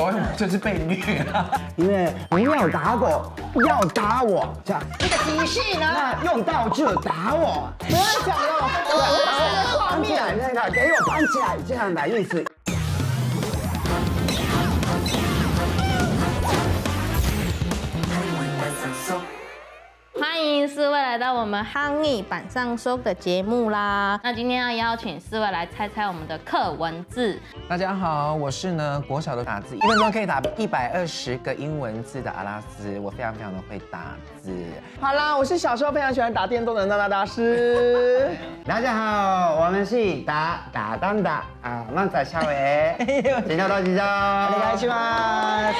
都就是被虐了。因为不要打狗，要打我，这样。你的底细呢？那用道具打我，不要讲了，我画绑起来面。那个，给我绑起来，这样的意思。欢迎四位来到我们夯艺板上说的节目啦。那今天要邀请四位来猜猜我们的课文字。大家好，我是国小的打字1分钟可以打120个英文字的阿拉斯，我非常的会打字。好啦，我是小时候非常喜欢打电动的娜娜大师。大家好，我们是打蛋的啊，漫仔小伟，请到到举手，お願いします。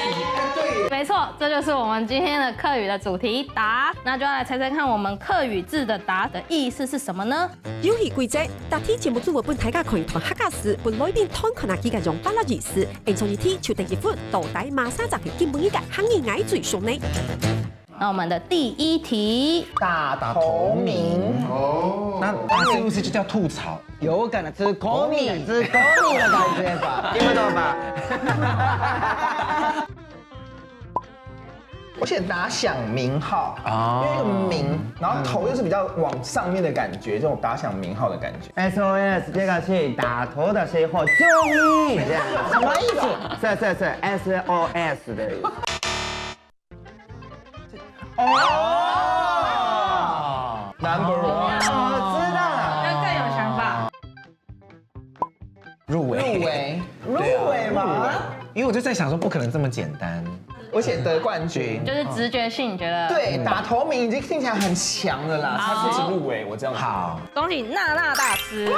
没错，这就是我们今天的课语的主题答。那就要来猜猜看，我们课语字的答的意思是什么呢？遊戲規則：答題節目組會本大家可以同客家時，本裏邊通可能幾個用巴拉意思，延長一題就第一分，到底馬沙集嘅基本一個行業愛最熟呢？那我们的第一题，打头名，那它是不是就叫吐槽？有可能是国民的感觉吧，听不懂吧？我写打响名号，因为一个名，然后头又是比较往上面的感觉，这种打响名号的感觉。 SOS 这个是打头的时候救命，这样什么意思？是 SOS 的意思。哦 ，Number One， 我知道了。那更有想法。入围。入围吗？因为我就在想说，不可能这么简单。我写得冠军。就是直觉性，觉得对，打头名已经听起来很强了啦，他不止入围，我这样好，恭喜娜娜大师。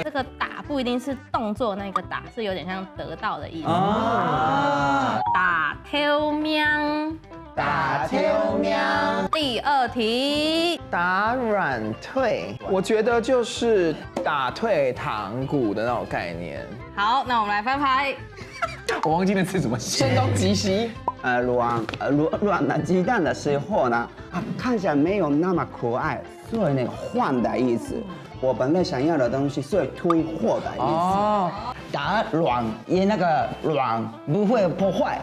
这个打不一定是动作那个打，是有点像得到的意思。打挑喵。打挑喵，第二题，打软退，我觉得就是打退堂鼓的那种概念。好，那我们来翻牌。我忘记那字怎么写。声东击西，软的鸡蛋的时候呢，看起来没有那么可爱，所以那个换的意思。我本来想要的东西，所以退货的意思。打软，因为那个软不会破坏，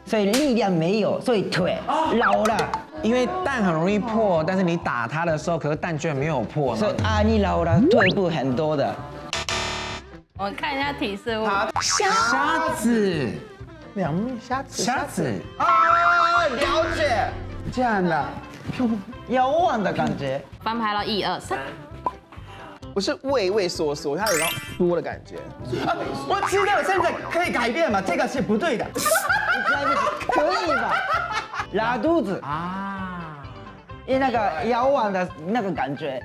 所以力量没有，所以腿老了。因为蛋很容易破，但是你打它的时候，可是蛋居然没有破。所以你老了，退步很多的。我们看一下提示物。虾子，两面虾子，虾子啊，了解，这样的，遥望的感觉。翻牌了，1、2、3。不是畏畏缩缩，它有那种多的感觉。我知道现在可以改变嘛，这个是不对的。可以吧？拉肚子啊，因为那个遥望的那个感觉。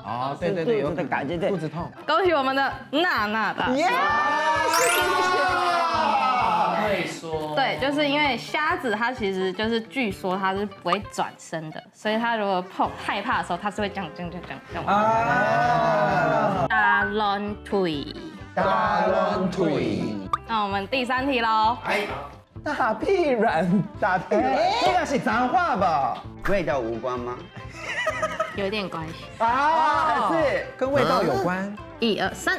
哦，对，有肚子的感觉，对。肚子痛。恭喜我们的娜娜大师。耶，谢谢。对，就是因为虾子它其实就是据说它是不会转身的，所以它如果害怕的时候，它是会这样。打乱腿。打乱腿，那我们第3题喽。打屁软，打屁软，这个是脏话吧？味道无关吗？有点关系。啊，是跟味道有关。 1、2、3。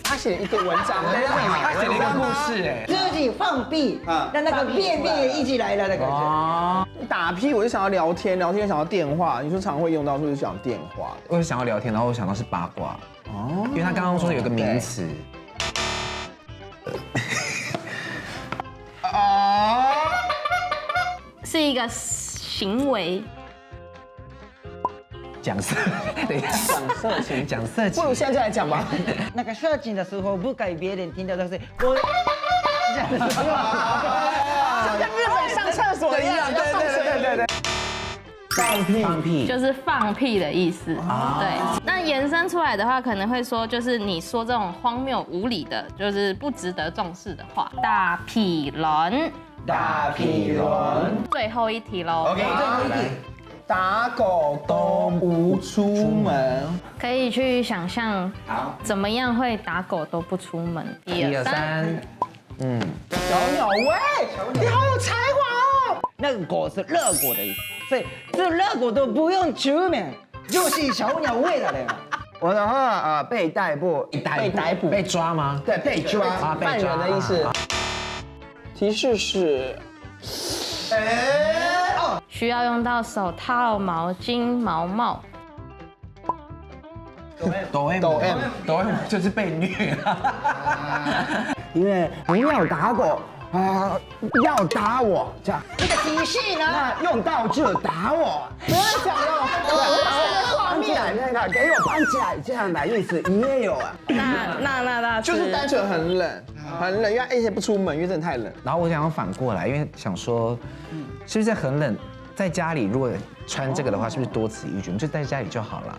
他写了一个文章，他写了一个故事哎。自己放屁啊，那个便便也一起来了的感觉。哦，打屁我就想要聊天，聊天想要电话，你说常会用到，所以就想电话的。我想要聊天，然后我想到是八卦。哦，因为他刚刚说有个名词。是一个行为。讲色，等一下，讲色情，讲色情不。如现在就来讲吧。那个色情的时候，不给别人听到的是我。就像日本上厕所一样，对。放屁，就是放屁的意思。对，那延伸出来的话，可能会说，就是你说这种荒谬无理的，就是不值得重视的话。打屁轮。打屁轮。最后一题喽。 OK， 最后一题。打狗都不出门，可以去想象，怎么样会打狗都不出门。1、2、3。小鸟胃，你好有才华哦！那个果是热果的意思，所以这热果都不用出门，就是小鸟胃的人。我的话被逮捕，被抓吗？对，被抓，犯人的意思。提示是，需要用到手套、毛巾、毛帽。抖 M 就是被虐了。因为不要打我要打我这样。这个提示呢？那用道具打我，不要讲了，绑起来那个，给我绑起来这样的意思也有啊。那就是单纯很冷，很冷，因为而且不出门，因为真的太冷。然后我想要反过来，因为想说，是不是很冷，在家里如果穿这个的话，是不是多此一举？我们就在家里就好了，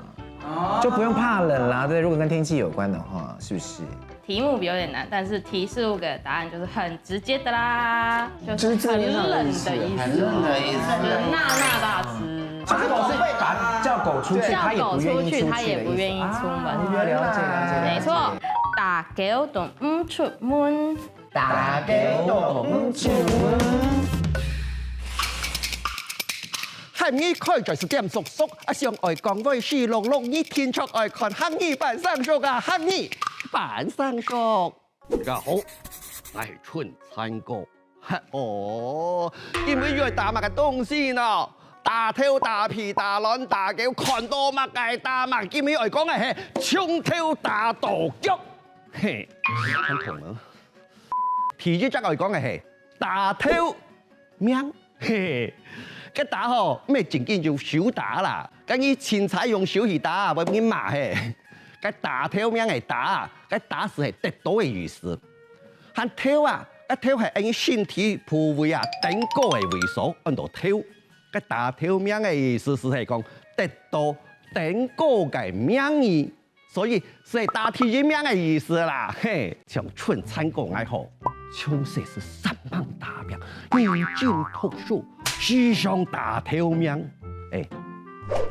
就不用怕冷啦。对，如果跟天气有关的话，是不是？题目有点难，但是提示我给的答案就是很直接的啦，就是很冷的意思，很冷的意思，就是娜大师。小狗是把叫狗出去，它也不愿意出去，它也不愿意出门。了解。没错，打狗都唔出門，打狗都唔出門。漢語開在是點熟熟，上外講威是龍龍一天出外看漢語版上熟啊，漢語版上熟。大家好，我係春餐哥。哦，因為要打乜嘅東西呢？打挑、打皮、打卵、打腳，看到乜嘅打乜，今日我講嘅係槍挑打跺腳。嘿，很同啊。皮質質我講嘅係打挑命，嘿。cái打吼咩正經就手打啦，咁以前採用手去打，唔變麻嘿。cái打挑咩係打，cái打是係跌倒嘅意思。喊挑啊，cái挑係按身體部位啊頂高嘅位數，按度挑。cái打挑咩嘅意思是係講跌倒頂高嘅名義，所以是打鐵嘅名嘅意思啦。嘿，像春餐講愛好，槍射是3棒打命，嚴峻突出。時尚大挑命，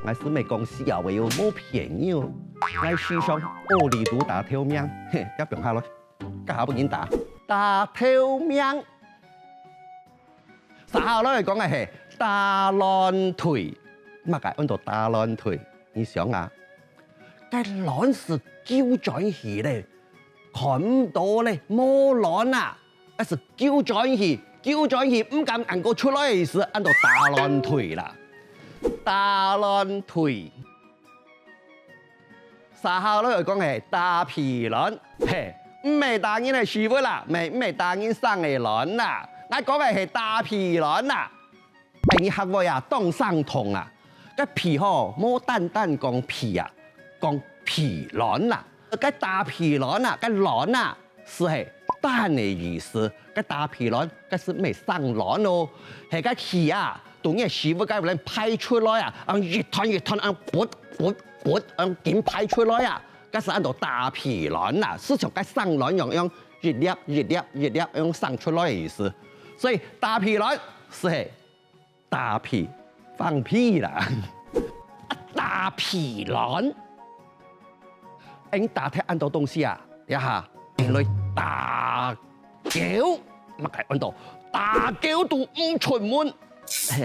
我是咪講笑話喎，冇便宜哦。我時尚奧利都大挑命，嘿，一병下咯，家下不緊大挑命。3號咧講嘅係打亂腿，乜解按到打亂腿？你想啊，cái lõn是糾轉起咧，看唔到咧冇lõ啊，係是糾轉起。叫咗協唔敢能夠出來時，按到打亂腿啦，打亂腿。3號咧講係打皮卵，嘿，唔係打人係師傅啦，唔係打人生嘅卵啦，我講嘅係打皮卵啦。你學我呀，當生痛啊，個皮嗬冇單單講皮啊，講皮卵啦，個打皮卵啊，個卵啊是係。蛋嘅意思，個打皮卵，個是未生卵咯，係個氣啊，當然師傅嗰陣排出來啊，越吞，撥，點排出來啊，嗰是按到打皮卵啊，市場個生卵樣越粒樣生出來嘅意思，所以打皮卵是打皮放屁啦，打皮卵，打睇按到東西啊，一下。嚟打狗，乜係按度打狗都唔出門，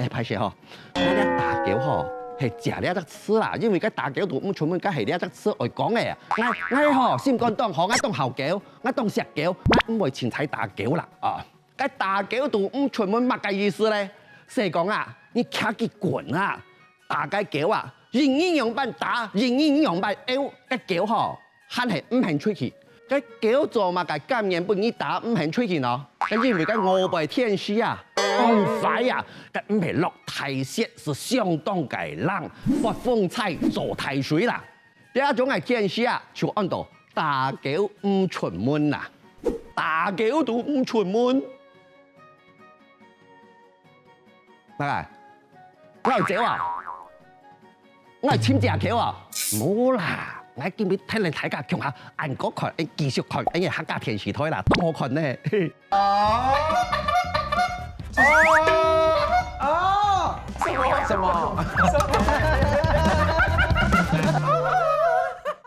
拍攝嗬，呢打狗嗬係食呢得吃啦，因為個打狗都唔出門，梗係呢得吃嚟講嘅。我嗬先講當學，我當後狗，我當石狗，我唔會前睇打狗啦啊！個打狗都唔出門乜嘅意思咧？即係講啊，你卡結棍啊，打個狗啊，人樣扮打，人樣扮咬，個狗嗬肯係唔肯出去。cái kéo做mà cái cảm nhận不你打唔係出現咯，咁因為cái我輩天師啊，咁快啊，cái唔係落太雪是相當嘅冷，刮風菜做太水啦。第一種係天師啊，就按到打狗唔出門啦，打狗都唔出門，乜啊？我係走啊，我係簽隻橋啊，冇啦。我見到睇你睇架強下，按嗰群誒技術群，誒客家電視台啦，當我群咧。什麼？